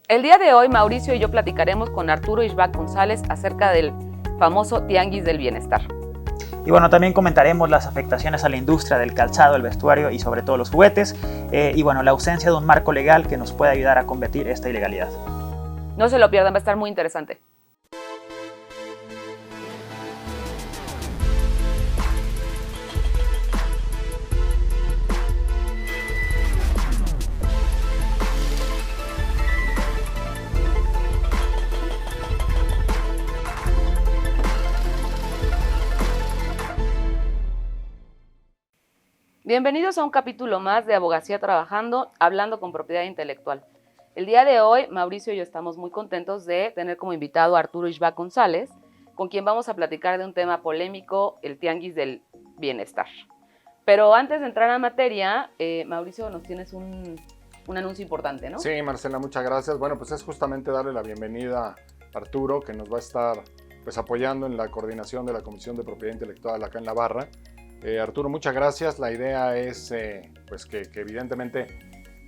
El día de hoy, Mauricio y yo platicaremos con Arturo Ishbak González acerca del famoso Tianguis del Bienestar. Y bueno, también comentaremos las afectaciones a la industria del calzado, el vestuario y sobre todo los juguetes. Y bueno, la ausencia de un marco legal que nos pueda ayudar a combatir esta ilegalidad. No se lo pierdan, va a estar muy interesante. Bienvenidos a un capítulo más de Abogacía Trabajando, hablando con propiedad intelectual. El día de hoy, Mauricio y yo estamos muy contentos de tener como invitado a Arturo Ishbak González, con quien vamos a platicar de un tema polémico, el Tianguis del Bienestar. Pero antes de entrar a materia, Mauricio, nos tienes un anuncio importante, ¿no? Sí, Marcela, muchas gracias. Bueno, pues es justamente darle la bienvenida a Arturo, que nos va a estar apoyando en la coordinación de la Comisión de Propiedad Intelectual acá en La Barra. Arturo, muchas gracias. La idea es que evidentemente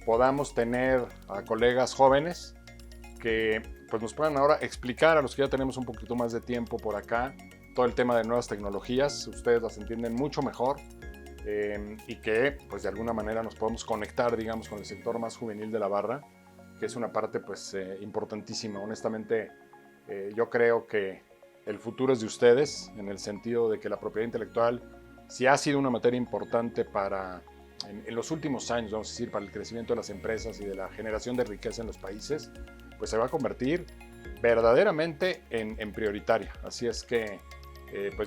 podamos tener a colegas jóvenes que nos puedan ahora explicar a los que ya tenemos un poquito más de tiempo por acá todo el tema de nuevas tecnologías. Ustedes las entienden mucho mejor y que de alguna manera nos podemos conectar, digamos, con el sector más juvenil de La Barra, que es una parte importantísima. Honestamente, yo creo que el futuro es de ustedes, en el sentido de que la propiedad intelectual, si ha sido una materia importante en los últimos años, vamos a decir, para el crecimiento de las empresas y de la generación de riqueza en los países, pues se va a convertir verdaderamente en prioritaria. Así es que,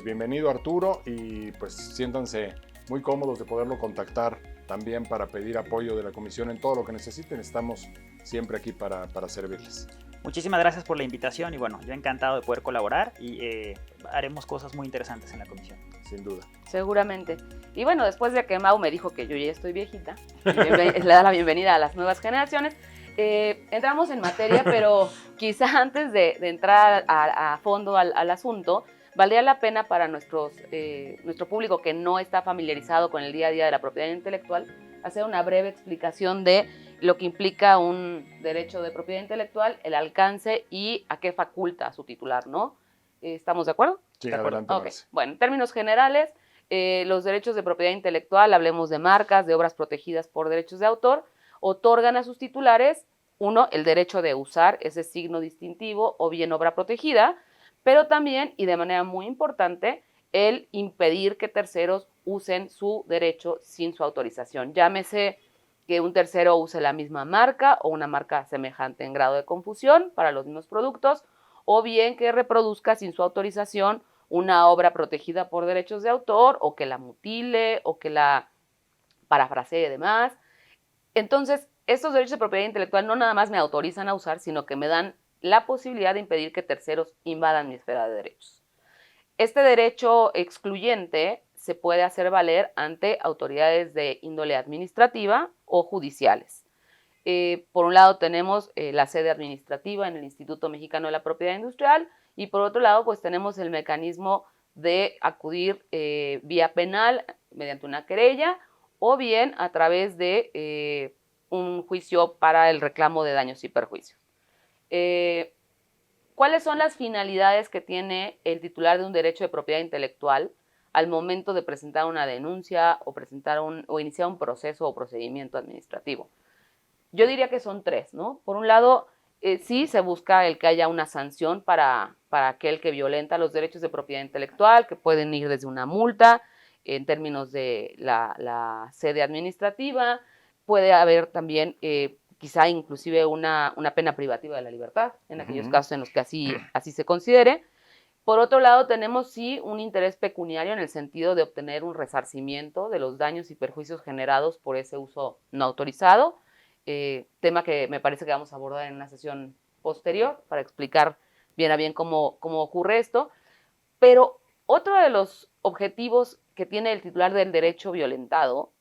bienvenido Arturo, y siéntanse muy cómodos de poderlo contactar también para pedir apoyo de la comisión en todo lo que necesiten. Estamos siempre aquí para servirles. Muchísimas gracias por la invitación y bueno, yo encantado de poder colaborar y haremos cosas muy interesantes en la comisión. Sin duda. Seguramente. Y bueno, después de que Mau me dijo que yo ya estoy viejita, le da la bienvenida a las nuevas generaciones, entramos en materia, pero quizá antes de entrar a fondo al asunto, valdría la pena para nuestro público que no está familiarizado con el día a día de la propiedad intelectual, hacer una breve explicación de lo que implica un derecho de propiedad intelectual, el alcance y a qué faculta a su titular, ¿no? ¿Estamos de acuerdo? Sí, adelante. Okay. Bueno, en términos generales, los derechos de propiedad intelectual, hablemos de marcas, de obras protegidas por derechos de autor, otorgan a sus titulares, uno, el derecho de usar ese signo distintivo o bien obra protegida, pero también, y de manera muy importante, el impedir que terceros usen su derecho sin su autorización. Llámese que un tercero use la misma marca o una marca semejante en grado de confusión para los mismos productos, o bien que reproduzca sin su autorización una obra protegida por derechos de autor, o que la mutile, o que la parafrasee y demás. Entonces, estos derechos de propiedad intelectual no nada más me autorizan a usar, sino que me dan la posibilidad de impedir que terceros invadan mi esfera de derechos. Este derecho excluyente se puede hacer valer ante autoridades de índole administrativa o judiciales. Por un lado tenemos la sede administrativa en el Instituto Mexicano de la Propiedad Industrial y por otro lado pues tenemos el mecanismo de acudir vía penal mediante una querella o bien a través de un juicio para el reclamo de daños y perjuicios. ¿Cuáles son las finalidades que tiene el titular de un derecho de propiedad intelectual al momento de presentar una denuncia o iniciar un proceso o procedimiento administrativo? Yo diría que son tres, ¿no? Por un lado, sí se busca el que haya una sanción para aquel que violenta los derechos de propiedad intelectual, que pueden ir desde una multa en términos de la sede administrativa, puede haber también quizá inclusive una pena privativa de la libertad, en aquellos casos en los que así se considere. Por otro lado, tenemos sí un interés pecuniario en el sentido de obtener un resarcimiento de los daños y perjuicios generados por ese uso no autorizado, tema que me parece que vamos a abordar en una sesión posterior para explicar bien a bien cómo ocurre esto. Pero otro de los objetivos que tiene el titular del derecho violentado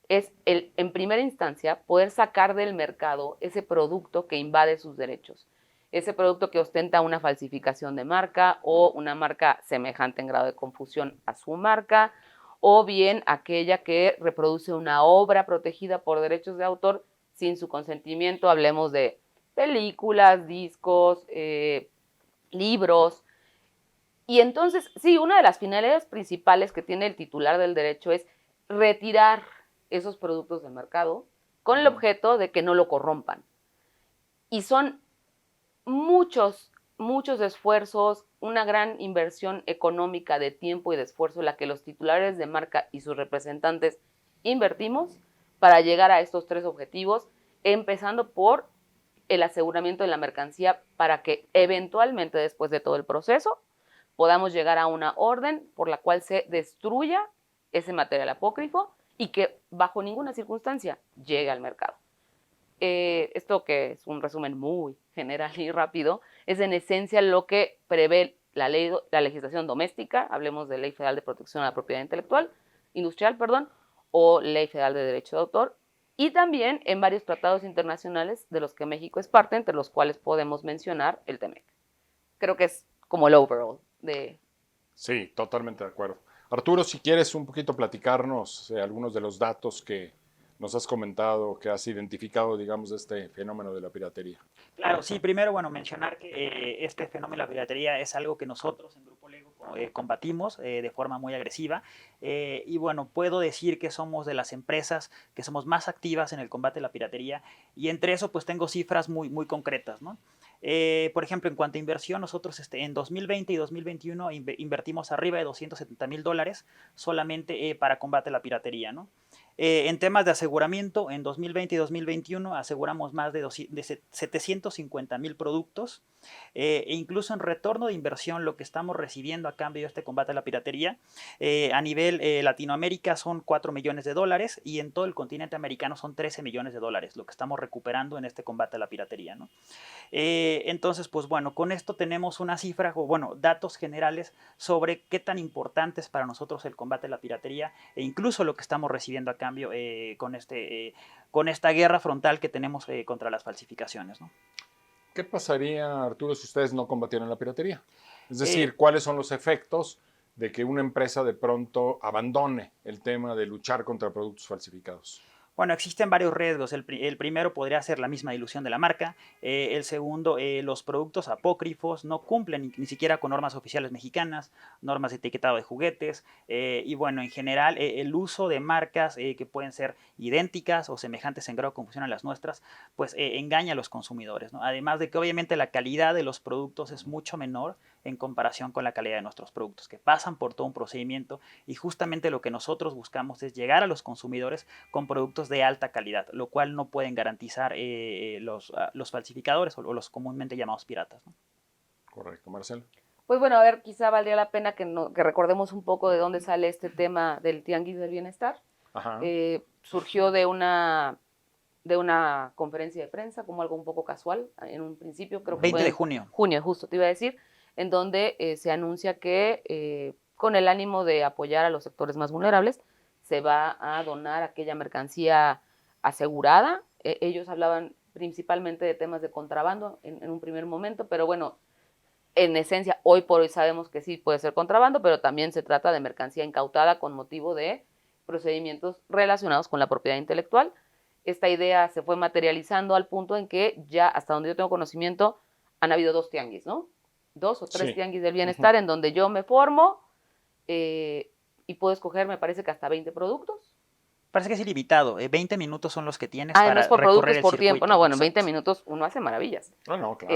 es, en primera instancia, poder sacar del mercado ese producto que invade sus derechos, ese producto que ostenta una falsificación de marca o una marca semejante en grado de confusión a su marca, o bien aquella que reproduce una obra protegida por derechos de autor sin su consentimiento. Hablemos de películas, discos, libros. Y entonces, sí, una de las finalidades principales que tiene el titular del derecho es retirar esos productos del mercado con el objeto de que no lo corrompan. Y son muchos esfuerzos, una gran inversión económica de tiempo y de esfuerzo la que los titulares de marca y sus representantes invertimos para llegar a estos 3 objetivos, empezando por el aseguramiento de la mercancía para que eventualmente después de todo el proceso podamos llegar a una orden por la cual se destruya ese material apócrifo y que bajo ninguna circunstancia llegue al mercado. Esto, que es un resumen muy general y rápido, es en esencia lo que prevé la legislación doméstica, hablemos de Ley Federal de Protección a la Propiedad Industrial, o Ley Federal de Derecho de Autor, y también en varios tratados internacionales de los que México es parte, entre los cuales podemos mencionar el TEMEC. Creo que es como el overall de... Sí, totalmente de acuerdo. Arturo, si quieres un poquito platicarnos algunos de los datos que nos has comentado, que has identificado, digamos, de este fenómeno de la piratería. Claro, sí, primero, bueno, mencionar que este fenómeno de la piratería es algo que nosotros en Grupo Lego combatimos de forma muy agresiva y bueno, puedo decir que somos de las empresas que somos más activas en el combate a la piratería y entre eso pues tengo cifras muy concretas, ¿no? Por ejemplo, en cuanto a inversión, nosotros en 2020 y 2021 invertimos arriba de $270,000 solamente para combate a la piratería, ¿no? En temas de aseguramiento, en 2020 y 2021 aseguramos más de 750,000 productos e incluso en retorno de inversión lo que estamos recibiendo a cambio de este combate a la piratería a nivel Latinoamérica son $4 millones y en todo el continente americano son $13 millones lo que estamos recuperando en este combate a la piratería, ¿no? Entonces, pues bueno, con esto tenemos una cifra, o bueno, datos generales sobre qué tan importante es para nosotros el combate a la piratería e incluso lo que estamos recibiendo a cambio con esta guerra frontal que tenemos contra las falsificaciones, ¿no? ¿Qué pasaría, Arturo, si ustedes no combatieran la piratería? Es decir, ¿cuáles son los efectos de que una empresa de pronto abandone el tema de luchar contra productos falsificados? Bueno, existen varios riesgos. El primero podría ser la misma dilución de la marca. El segundo, los productos apócrifos no cumplen ni siquiera con normas oficiales mexicanas, normas de etiquetado de juguetes. Y bueno, en general, el uso de marcas que pueden ser idénticas o semejantes en grado de confusión a las nuestras, pues engaña a los consumidores, ¿no? Además de que obviamente la calidad de los productos es mucho menor en comparación con la calidad de nuestros productos, que pasan por todo un procedimiento y justamente lo que nosotros buscamos es llegar a los consumidores con productos de alta calidad, lo cual no pueden garantizar los falsificadores o los comúnmente llamados piratas, ¿no? Correcto, Marcelo. Pues bueno, a ver, quizá valdría la pena que recordemos un poco de dónde sale este tema del Tianguis del Bienestar. Surgió de una conferencia de prensa, como algo un poco casual, en un principio, creo que 20 fue de junio. Junio, justo, te iba a decir, en donde se anuncia que con el ánimo de apoyar a los sectores más vulnerables, se va a donar aquella mercancía asegurada. Ellos hablaban principalmente de temas de contrabando en un primer momento, pero bueno, en esencia, hoy por hoy sabemos que sí puede ser contrabando, pero también se trata de mercancía incautada con motivo de procedimientos relacionados con la propiedad intelectual. Esta idea se fue materializando al punto en que ya, hasta donde yo tengo conocimiento, han habido 2 tianguis, ¿no? 2 o 3 tianguis del bienestar en donde yo me formo y puedo escoger, me parece que hasta 20 productos. Parece que es ilimitado, 20 minutos son los que tienes no para es por recorrer productos, el por circuito. tiempo. No, bueno, en 20 Exacto. minutos uno hace maravillas. No, claro.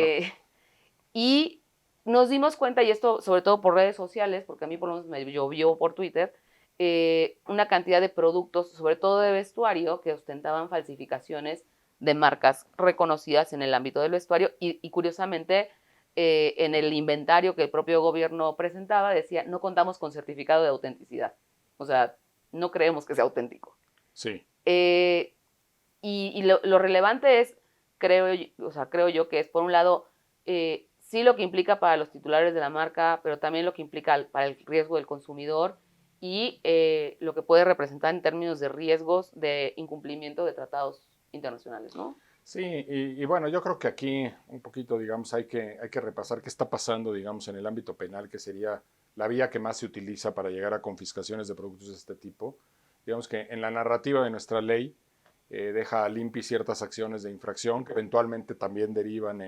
Y nos dimos cuenta, y esto sobre todo por redes sociales, porque a mí por lo menos me llovió por Twitter, una cantidad de productos, sobre todo de vestuario, que ostentaban falsificaciones de marcas reconocidas en el ámbito del vestuario y curiosamente en el inventario que el propio gobierno presentaba decía, no contamos con certificado de autenticidad. O sea, no creemos que sea auténtico. Sí. Y lo relevante es, creo yo que es, por un lado, sí lo que implica para los titulares de la marca, pero también lo que implica para el riesgo del consumidor y lo que puede representar en términos de riesgos de incumplimiento de tratados internacionales, ¿no? Sí, y bueno, yo creo que aquí un poquito, digamos, hay que repasar qué está pasando, digamos, en el ámbito penal, que sería la vía que más se utiliza para llegar a confiscaciones de productos de este tipo. Digamos que en la narrativa de nuestra ley, deja limpias ciertas acciones de infracción que eventualmente también derivan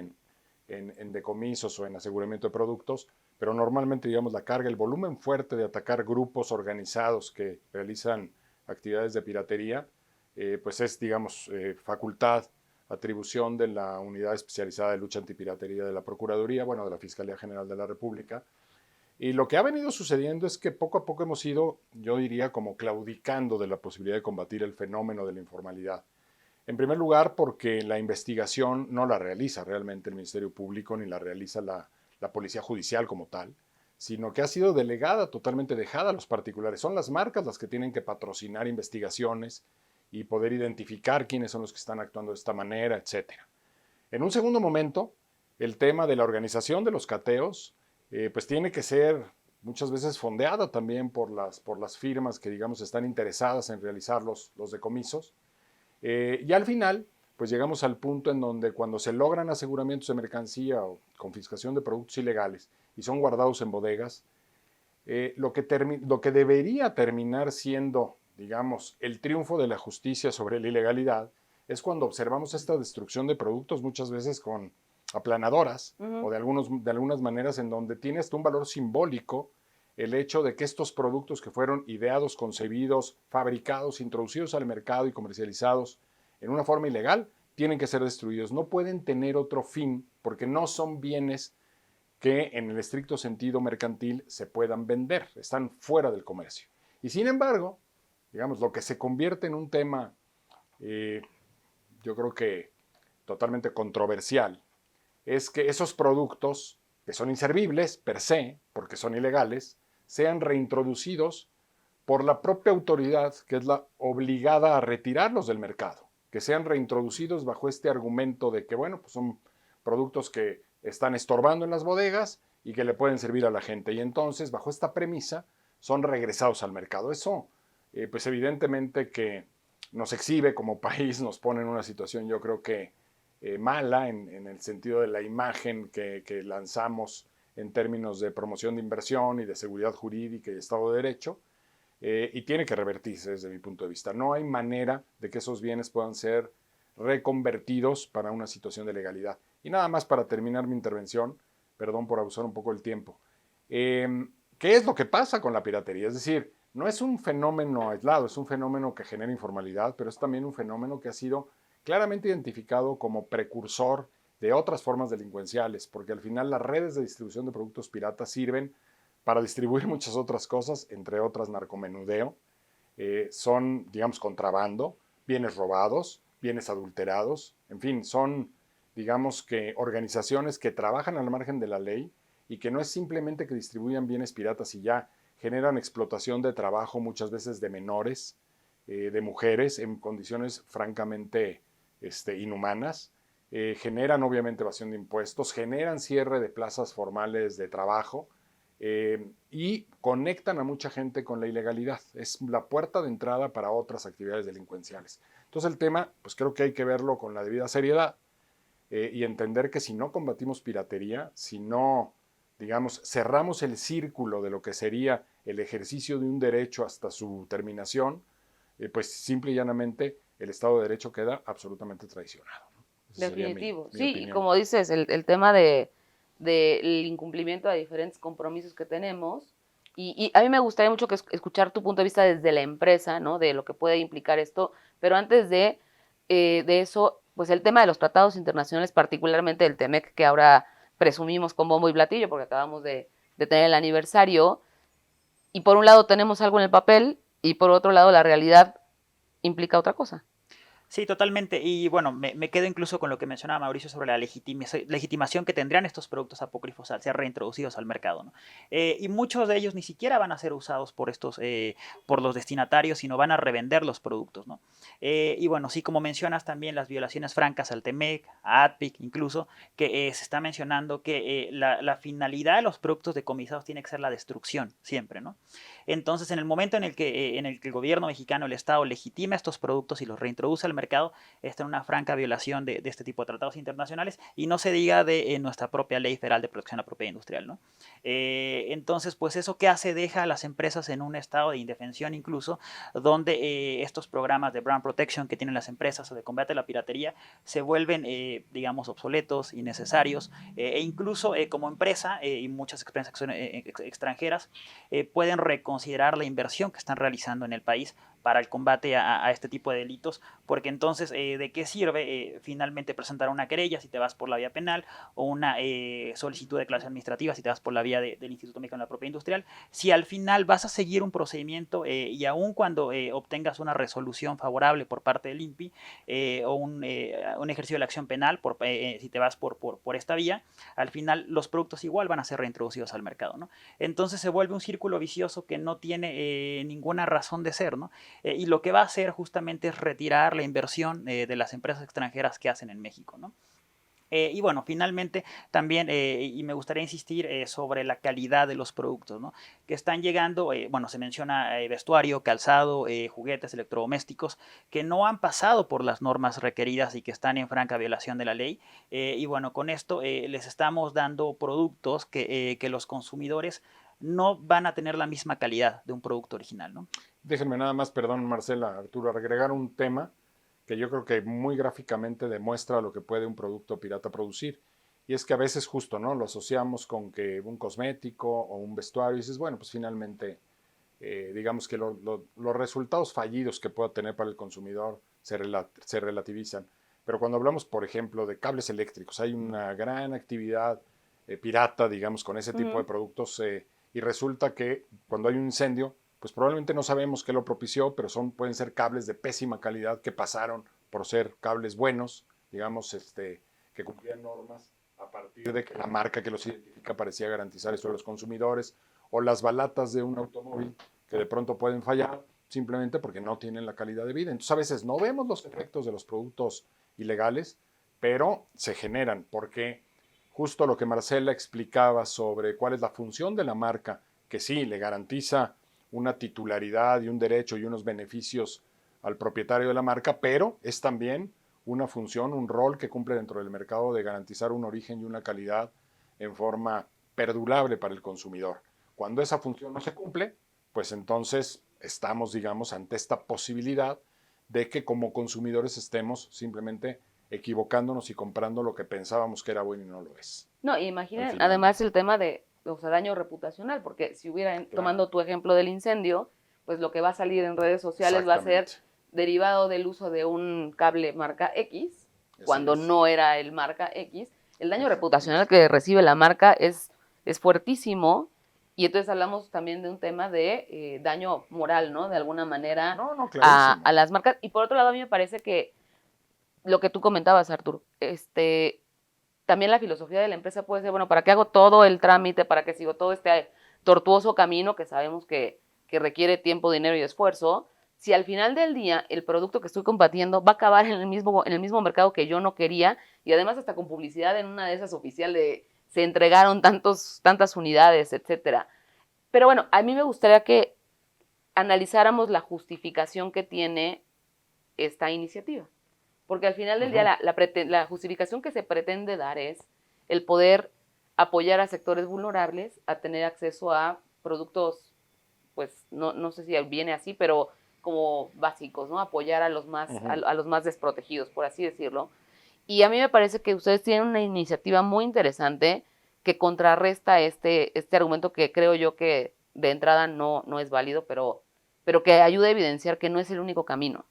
en decomisos o en aseguramiento de productos, pero normalmente, digamos, la carga, el volumen fuerte de atacar grupos organizados que realizan actividades de piratería, pues es, digamos, facultad, atribución de la Unidad Especializada de Lucha Antipiratería de la Procuraduría, bueno, de la Fiscalía General de la República. Y lo que ha venido sucediendo es que poco a poco hemos ido, yo diría, como claudicando de la posibilidad de combatir el fenómeno de la informalidad. En primer lugar, porque la investigación no la realiza realmente el Ministerio Público ni la realiza la Policía Judicial como tal, sino que ha sido delegada, totalmente dejada a los particulares. Son las marcas las que tienen que patrocinar investigaciones y poder identificar quiénes son los que están actuando de esta manera, etc. En un segundo momento, el tema de la organización de los cateos, pues tiene que ser muchas veces fondeada también por las firmas que, digamos, están interesadas en realizar los decomisos. Y al final, pues llegamos al punto en donde cuando se logran aseguramientos de mercancía o confiscación de productos ilegales y son guardados en bodegas, lo que debería terminar siendo, digamos, el triunfo de la justicia sobre la ilegalidad es cuando observamos esta destrucción de productos muchas veces con aplanadoras o de algunas maneras en donde tiene hasta un valor simbólico el hecho de que estos productos que fueron ideados, concebidos, fabricados, introducidos al mercado y comercializados en una forma ilegal, tienen que ser destruidos. No pueden tener otro fin porque no son bienes que en el estricto sentido mercantil se puedan vender, están fuera del comercio. Y sin embargo, digamos, lo que se convierte en un tema, yo creo que totalmente controversial, es que esos productos que son inservibles per se, porque son ilegales, sean reintroducidos por la propia autoridad, que es la obligada a retirarlos del mercado, que sean reintroducidos bajo este argumento de que, bueno, pues son productos que están estorbando en las bodegas y que le pueden servir a la gente. Y entonces, bajo esta premisa, son regresados al mercado. Eso, pues evidentemente que nos exhibe como país, nos pone en una situación, yo creo que mala en el sentido de la imagen que lanzamos en términos de promoción de inversión y de seguridad jurídica y Estado de Derecho, y tiene que revertirse desde mi punto de vista. No hay manera de que esos bienes puedan ser reconvertidos para una situación de legalidad. Y nada más para terminar mi intervención, perdón por abusar un poco del tiempo, ¿qué es lo que pasa con la piratería? Es decir, no es un fenómeno aislado, es un fenómeno que genera informalidad, pero es también un fenómeno que ha sido claramente identificado como precursor de otras formas delincuenciales, porque al final las redes de distribución de productos piratas sirven para distribuir muchas otras cosas, entre otras narcomenudeo, son, digamos, contrabando, bienes robados, bienes adulterados, en fin, son, digamos, que organizaciones que trabajan al margen de la ley y que no es simplemente que distribuyan bienes piratas y ya, generan explotación de trabajo muchas veces de menores, de mujeres en condiciones francamente inhumanas, generan obviamente evasión de impuestos, generan cierre de plazas formales de trabajo y conectan a mucha gente con la ilegalidad. Es la puerta de entrada para otras actividades delincuenciales. Entonces el tema, pues creo que hay que verlo con la debida seriedad y entender que si no combatimos piratería, si no, digamos, cerramos el círculo de lo que sería el ejercicio de un derecho hasta su terminación, pues simple y llanamente el Estado de Derecho queda absolutamente traicionado, ¿no? Definitivo. Mi Sí, y opinión. como dices, el tema del incumplimiento de diferentes compromisos que tenemos. Y a mí me gustaría mucho que escuchar tu punto de vista desde la empresa, ¿no? De lo que puede implicar esto. Pero antes de eso, pues el tema de los tratados internacionales, particularmente el TEMEC, que ahora presumimos con bombo y platillo porque acabamos de tener el aniversario. Y por un lado tenemos algo en el papel y por otro lado la realidad implica otra cosa. Sí, totalmente. Y bueno, me quedo incluso con lo que mencionaba Mauricio sobre la legitimación que tendrían estos productos apócrifos al ser reintroducidos al mercado, ¿no? Y muchos de ellos ni siquiera van a ser usados por por los destinatarios, sino van a revender los productos, ¿no? Y bueno, sí, como mencionas también las violaciones francas al TEMEC, a ADPIC incluso, que se está mencionando que la finalidad de los productos decomisados tiene que ser la destrucción, siempre, ¿no? Entonces, en el momento en el que el gobierno mexicano, el Estado, legitima estos productos y los reintroduce al mercado, mercado, está en una franca violación de este tipo de tratados internacionales, y no se diga de nuestra propia Ley Federal de Protección a la Propiedad Industrial, ¿no? Entonces, pues eso que hace, deja a las empresas en un estado de indefensión incluso, donde estos programas de brand protection que tienen las empresas o de combate a la piratería se vuelven, digamos, obsoletos, innecesarios, e incluso como empresa y muchas empresas extranjeras pueden reconsiderar la inversión que están realizando en el país para el combate a este tipo de delitos, porque entonces, ¿de qué sirve finalmente presentar una querella si te vas por la vía penal, o una solicitud de declaración administrativa si te vas por la vía del Instituto Mexicano de la Propiedad Industrial, si al final vas a seguir un procedimiento y aun cuando obtengas una resolución favorable por parte del INPI o un ejercicio de la acción penal, si te vas por esta vía, al final los productos igual van a ser reintroducidos al mercado, ¿no? Entonces se vuelve un círculo vicioso que no tiene ninguna razón de ser, ¿no? Y lo que va a hacer justamente es retirar la inversión de las empresas extranjeras que hacen en México, ¿no? Y bueno, finalmente también, y me gustaría insistir sobre la calidad de los productos, ¿no? Que están llegando, bueno, se menciona vestuario, calzado, juguetes, electrodomésticos, que no han pasado por las normas requeridas y que están en franca violación de la ley. Y bueno, con esto les estamos dando productos que los consumidores no van a tener la misma calidad de un producto original, ¿no? Déjenme nada más, perdón Marcela, Arturo, agregar un tema que yo creo que muy gráficamente demuestra lo que puede un producto pirata producir. Y es que a veces justo, ¿no? Lo asociamos con que un cosmético o un vestuario y dices, bueno, pues finalmente, digamos que los resultados fallidos que pueda tener para el consumidor se relativizan. Pero cuando hablamos, por ejemplo, de cables eléctricos, hay una gran actividad pirata, digamos, con ese tipo de productos y resulta que cuando hay un incendio, pues probablemente no sabemos qué lo propició, pero pueden ser cables de pésima calidad que pasaron por ser cables buenos, digamos, que cumplían normas a partir de que la marca que los identifica parecía garantizar eso a los consumidores, o las balatas de un automóvil que de pronto pueden fallar simplemente porque no tienen la calidad de vida. Entonces a veces no vemos los efectos de los productos ilegales, pero se generan porque justo lo que Marcela explicaba sobre cuál es la función de la marca, que sí, le garantiza una titularidad y un derecho y unos beneficios al propietario de la marca, pero es también una función, un rol que cumple dentro del mercado de garantizar un origen y una calidad en forma perdurable para el consumidor. Cuando esa función no se cumple, pues entonces estamos, digamos, ante esta posibilidad de que como consumidores estemos simplemente equivocándonos y comprando lo que pensábamos que era bueno y no lo es. No, imaginen además el tema de, o sea, daño reputacional, porque si hubieran, claro, tomando tu ejemplo del incendio, pues lo que va a salir en redes sociales va a ser derivado del uso de un cable marca X, cuando no era el marca X. El daño reputacional que recibe la marca es fuertísimo, y entonces hablamos también de un tema de daño moral, ¿no? De alguna manera a las marcas. Y por otro lado, a mí me parece que lo que tú comentabas, Arturo, también la filosofía de la empresa puede ser, bueno, ¿para qué hago todo el trámite? ¿Para qué sigo todo este tortuoso camino que sabemos que requiere tiempo, dinero y esfuerzo? Si al final del día el producto que estoy combatiendo va a acabar en el mismo mercado que yo no quería, y además hasta con publicidad en una de esas oficial de se entregaron tantas unidades, etcétera. Pero bueno, a mí me gustaría que analizáramos la justificación que tiene esta iniciativa. Porque al final del día la justificación que se pretende dar es el poder apoyar a sectores vulnerables a tener acceso a productos, pues no sé si viene así, pero como básicos, ¿no? Apoyar a los más desprotegidos, por así decirlo. Y a mí me parece que ustedes tienen una iniciativa muy interesante que contrarresta este argumento que creo yo que de entrada no es válido, pero que ayuda a evidenciar que no es el único camino.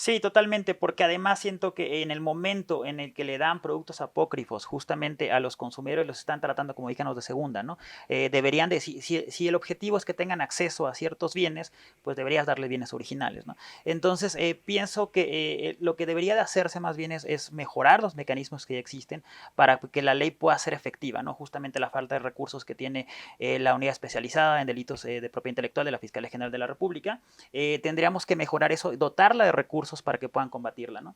Sí, totalmente, porque además siento que en el momento en el que le dan productos apócrifos justamente a los consumidores, los están tratando como díganos de segunda, ¿no? Deberían de, si el objetivo es que tengan acceso a ciertos bienes, pues deberías darle bienes originales, ¿no? Entonces, pienso que lo que debería de hacerse más bien es mejorar los mecanismos que ya existen para que la ley pueda ser efectiva, ¿no? Justamente la falta de recursos que tiene la unidad especializada en delitos de propiedad intelectual de la Fiscalía General de la República, tendríamos que mejorar eso, dotarla de recursos para que puedan combatirla, ¿no?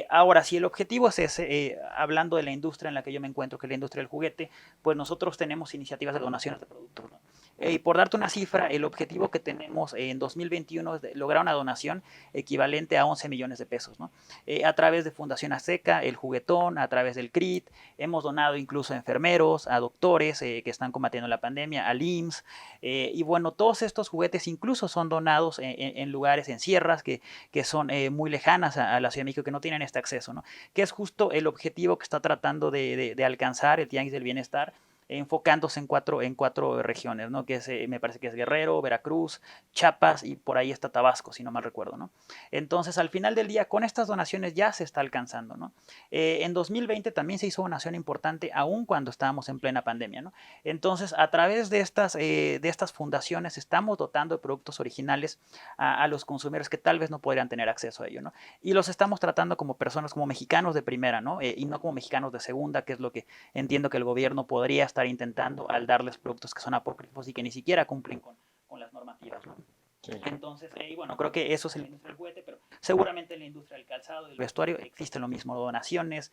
Ahora, si el objetivo es ese, hablando de la industria en la que yo me encuentro, que es la industria del juguete, pues nosotros tenemos iniciativas de donaciones de productos, ¿no? Y por darte una cifra, el objetivo que tenemos en 2021 es de lograr una donación equivalente a 11 millones de pesos, ¿no? A través de Fundación Azteca, El Juguetón, a través del CRIT, hemos donado incluso a enfermeros, a doctores que están combatiendo la pandemia, al IMSS, y bueno, todos estos juguetes incluso son donados en lugares, en sierras que son muy lejanas a la Ciudad de México, que no tienen este acceso, ¿no? Que es justo el objetivo que está tratando de alcanzar el Tianguis del Bienestar, enfocándose en cuatro regiones, ¿no? Que es, me parece que es Guerrero, Veracruz, Chiapas y por ahí está Tabasco, si no mal recuerdo, ¿no? Entonces, al final del día, con estas donaciones ya se está alcanzando, ¿no? En 2020 también se hizo una donación importante, aún cuando estábamos en plena pandemia, ¿no? Entonces, a través de estas fundaciones estamos dotando de productos originales a los consumidores que tal vez no podrían tener acceso a ello, ¿no? Y los estamos tratando como personas, como mexicanos de primera, ¿no? Y no como mexicanos de segunda, que es lo que entiendo que el gobierno podría estar intentando al darles productos que son apócrifos y que ni siquiera cumplen con las normativas, ¿no? Sí. Entonces, bueno, creo que eso es en la industria del juguete, pero seguramente en la industria del calzado, del vestuario, existe lo mismo, donaciones,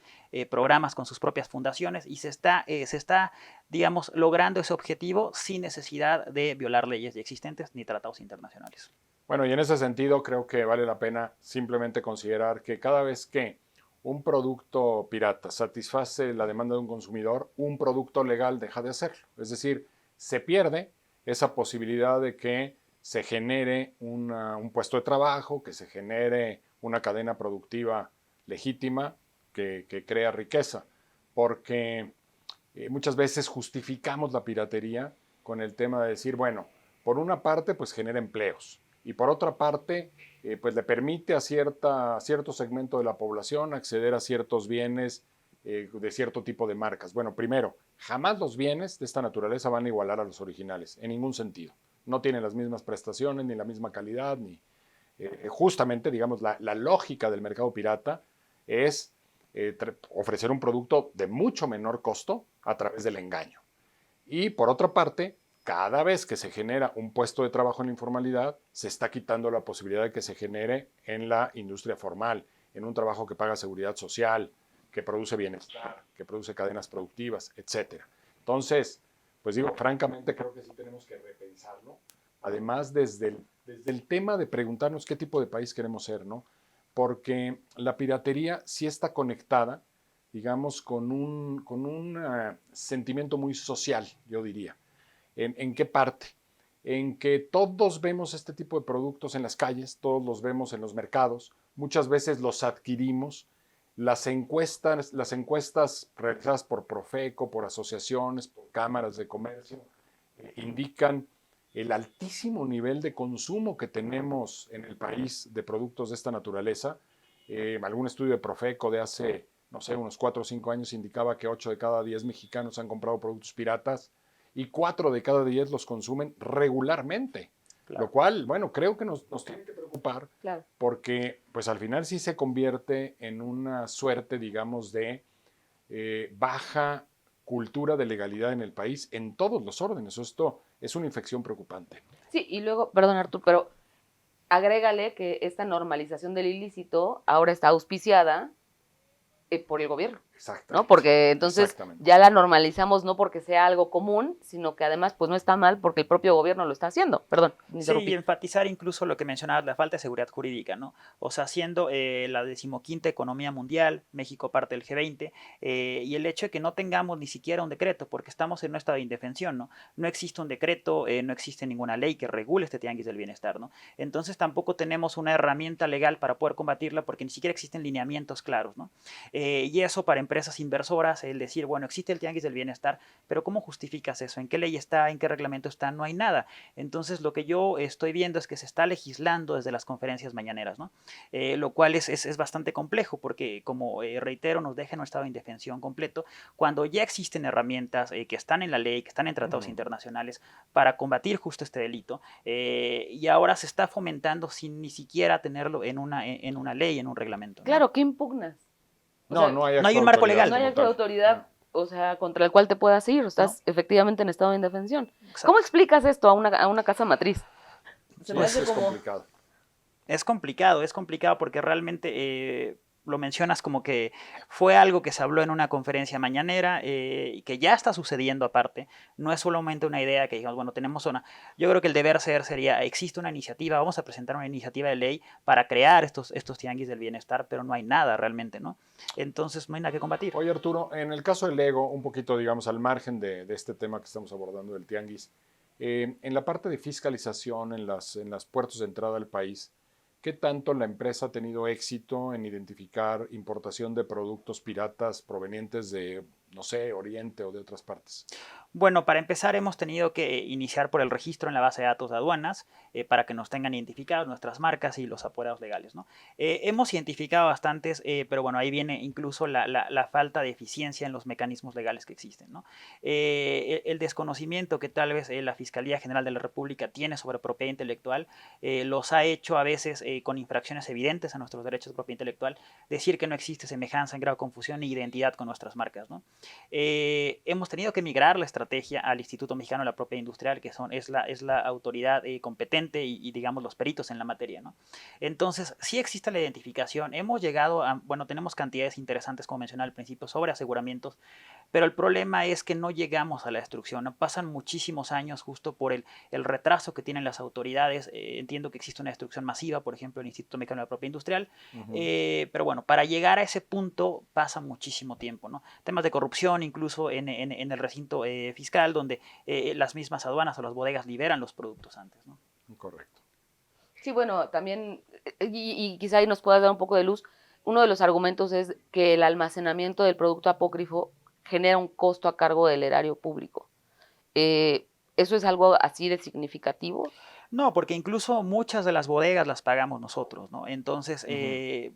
programas con sus propias fundaciones y se está, digamos, logrando ese objetivo sin necesidad de violar leyes ya existentes ni tratados internacionales. Bueno, y en ese sentido creo que vale la pena simplemente considerar que cada vez que un producto pirata satisface la demanda de un consumidor, un producto legal deja de hacerlo. Es decir, se pierde esa posibilidad de que se genere un puesto de trabajo, que se genere una cadena productiva legítima que crea riqueza, porque muchas veces justificamos la piratería con el tema de decir, bueno, por una parte pues genera empleos y por otra parte pues le permite a cierto segmento de la población acceder a ciertos bienes de cierto tipo de marcas. Bueno, primero, jamás los bienes de esta naturaleza van a igualar a los originales, en ningún sentido. No tienen las mismas prestaciones, ni la misma calidad, ni justamente, digamos, la lógica del mercado pirata es ofrecer un producto de mucho menor costo a través del engaño. Y por otra parte, cada vez que se genera un puesto de trabajo en la informalidad, se está quitando la posibilidad de que se genere en la industria formal, en un trabajo que paga seguridad social, que produce bienestar, que produce cadenas productivas, etc. Entonces, pues digo, francamente creo que sí tenemos que repensarlo. Además, desde el tema de preguntarnos qué tipo de país queremos ser, ¿no? Porque la piratería sí está conectada, digamos, con un sentimiento muy social, yo diría. ¿En qué parte? En que todos vemos este tipo de productos en las calles, todos los vemos en los mercados, muchas veces los adquirimos. Las encuestas realizadas por Profeco, por asociaciones, por cámaras de comercio, indican el altísimo nivel de consumo que tenemos en el país de productos de esta naturaleza. Algún estudio de Profeco de hace, no sé, unos 4 o 5 años indicaba que 8 de cada 10 mexicanos han comprado productos piratas y 4 de cada 10 los consumen regularmente. Claro. Lo cual, bueno, creo que nos tiene que preocupar, claro, porque pues al final sí se convierte en una suerte, digamos, de baja cultura de legalidad en el país en todos los órdenes. Esto es una infección preocupante. Sí, y luego, perdón Arturo, pero agrégale que esta normalización del ilícito ahora está auspiciada por el gobierno. Exactamente. ¿No? Porque entonces ya la normalizamos no porque sea algo común, sino que además pues no está mal porque el propio gobierno lo está haciendo. Perdón. Sí, y enfatizar incluso lo que mencionabas, la falta de seguridad jurídica, ¿no? O sea, siendo la 15ª economía mundial, México parte del G20, y el hecho de que no tengamos ni siquiera un decreto, porque estamos en un estado de indefensión, ¿no? No existe un decreto, no existe ninguna ley que regule este tianguis del bienestar, ¿no? Entonces tampoco tenemos una herramienta legal para poder combatirla porque ni siquiera existen lineamientos claros, ¿no? Y eso para empresas inversoras, el decir, bueno, existe el tianguis del bienestar, pero ¿cómo justificas eso? ¿En qué ley está? ¿En qué reglamento está? No hay nada. Entonces, lo que yo estoy viendo es que se está legislando desde las conferencias mañaneras, ¿no? Lo cual es bastante complejo porque, como reitero, nos deja en un estado de indefensión completo cuando ya existen herramientas que están en la ley, que están en tratados internacionales para combatir justo este delito, y ahora se está fomentando sin ni siquiera tenerlo en una ley, en un reglamento, ¿no? Claro, ¿qué impugnas? No hay un marco legal. No hay actual autoridad, o sea, contra el cual te puedas ir. Estás efectivamente en estado de indefensión. Exacto. ¿Cómo explicas esto a una casa matriz? Se me hace como... complicado. Es complicado porque realmente lo mencionas como que fue algo que se habló en una conferencia mañanera y que ya está sucediendo aparte. No es solamente una idea que digamos, bueno, tenemos una... Yo creo que el deber ser sería, existe una iniciativa, vamos a presentar una iniciativa de ley para crear estos tianguis del bienestar, pero no hay nada realmente, ¿no? Entonces no hay nada que combatir. Oye, Arturo, en el caso del Lego, un poquito, digamos, al margen de este tema que estamos abordando del tianguis, en la parte de fiscalización en las puertos de entrada al país, ¿qué tanto la empresa ha tenido éxito en identificar importación de productos piratas provenientes de, no sé, Oriente o de otras partes? Bueno, para empezar hemos tenido que iniciar por el registro en la base de datos de aduanas para que nos tengan identificadas nuestras marcas y los apoderados legales, ¿no? Hemos identificado bastantes, pero bueno, ahí viene incluso la falta de eficiencia en los mecanismos legales que existen, ¿no? El desconocimiento que tal vez la Fiscalía General de la República tiene sobre propiedad intelectual los ha hecho a veces con infracciones evidentes a nuestros derechos de propiedad intelectual decir que no existe semejanza en grado de confusión ni identidad con nuestras marcas, ¿no? Hemos tenido que migrar la estrategia al Instituto Mexicano de la Propiedad Industrial, que es la autoridad competente y, digamos, los peritos en la materia, ¿no? Entonces, sí existe la identificación. Hemos llegado a, bueno, tenemos cantidades interesantes, como mencionaba al principio, sobre aseguramientos, pero el problema es que no llegamos a la destrucción, ¿no? Pasan muchísimos años justo por el retraso que tienen las autoridades. Entiendo que existe una destrucción masiva, por ejemplo, en el Instituto Mexicano de la Propiedad Industrial, pero bueno, para llegar a ese punto pasa muchísimo tiempo, ¿no? Temas de corrupción, incluso en el recinto fiscal, donde las mismas aduanas o las bodegas liberan los productos antes, ¿no? Correcto. Sí, bueno, también, y quizá ahí nos puedas dar un poco de luz, uno de los argumentos es que el almacenamiento del producto apócrifo genera un costo a cargo del erario público. ¿Eso es algo así de significativo? No, porque incluso muchas de las bodegas las pagamos nosotros, ¿no? Entonces,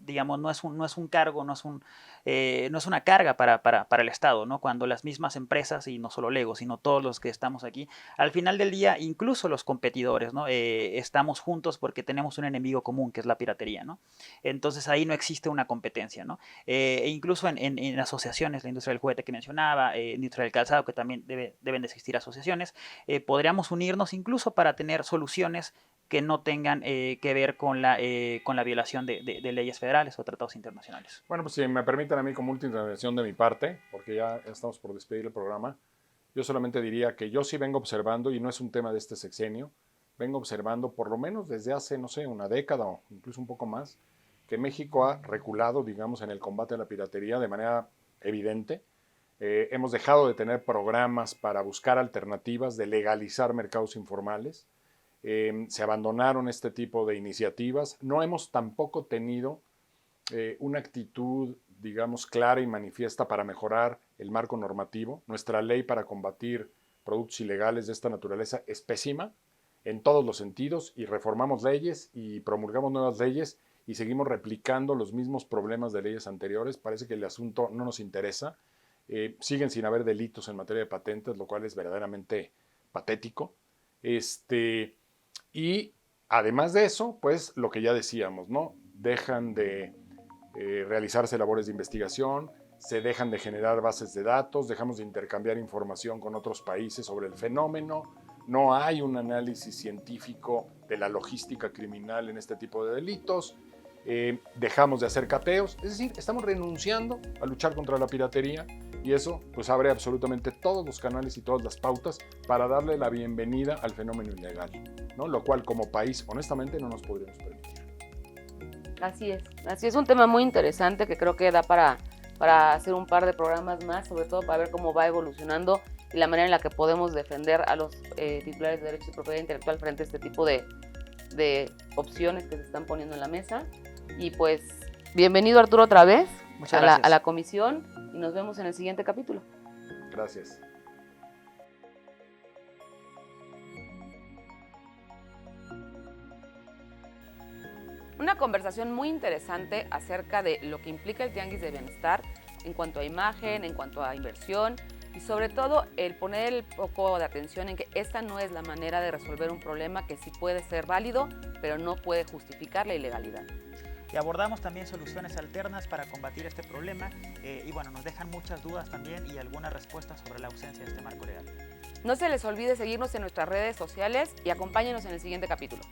digamos, no es un cargo, no es una carga para el Estado, ¿no? Cuando las mismas empresas, y no solo Lego, sino todos los que estamos aquí, al final del día, incluso los competidores, ¿no? Estamos juntos porque tenemos un enemigo común, que es la piratería, ¿no? Entonces, ahí no existe una competencia, ¿no? E incluso en asociaciones, la industria del juguete que mencionaba, industria del calzado, que también deben de existir asociaciones, podríamos unirnos incluso para tener soluciones que no tengan que ver con la violación de leyes federales o tratados internacionales. Bueno, pues si me permiten a mí como última intervención de mi parte, porque ya estamos por despedir el programa, yo solamente diría que yo sí vengo observando, y no es un tema de este sexenio, vengo observando por lo menos desde hace, no sé, una década o incluso un poco más, que México ha reculado, digamos, en el combate a la piratería de manera evidente. Hemos dejado de tener programas para buscar alternativas de legalizar mercados informales. Se abandonaron este tipo de iniciativas. No hemos tampoco tenido una actitud, digamos, clara y manifiesta para mejorar el marco normativo. Nuestra ley para combatir productos ilegales de esta naturaleza es pésima en todos los sentidos, y reformamos leyes y promulgamos nuevas leyes y seguimos replicando los mismos problemas de leyes anteriores. Parece que el asunto no nos interesa. Siguen sin haber delitos en materia de patentes, lo cual es verdaderamente patético. Y además de eso, pues lo que ya decíamos, ¿no? Dejan de realizarse labores de investigación, se dejan de generar bases de datos, dejamos de intercambiar información con otros países sobre el fenómeno, no hay un análisis científico de la logística criminal en este tipo de delitos, dejamos de hacer cateos, es decir, estamos renunciando a luchar contra la piratería, y eso pues abre absolutamente todos los canales y todas las pautas para darle la bienvenida al fenómeno ilegal, ¿no? Lo cual como país honestamente no nos podríamos permitir. Así es un tema muy interesante que creo que da para hacer un par de programas más, sobre todo para ver cómo va evolucionando y la manera en la que podemos defender a los titulares de derechos de propiedad intelectual frente a este tipo de opciones que se están poniendo en la mesa. Y pues, bienvenido Arturo otra vez a la comisión, y nos vemos en el siguiente capítulo. Gracias. Una conversación muy interesante acerca de lo que implica el tianguis de bienestar en cuanto a imagen, en cuanto a inversión, y sobre todo el poner el foco de atención en que esta no es la manera de resolver un problema que sí puede ser válido, pero no puede justificar la ilegalidad. Y abordamos también soluciones alternas para combatir este problema y bueno, nos dejan muchas dudas también y algunas respuestas sobre la ausencia de este marco legal. No se les olvide seguirnos en nuestras redes sociales y acompáñenos en el siguiente capítulo.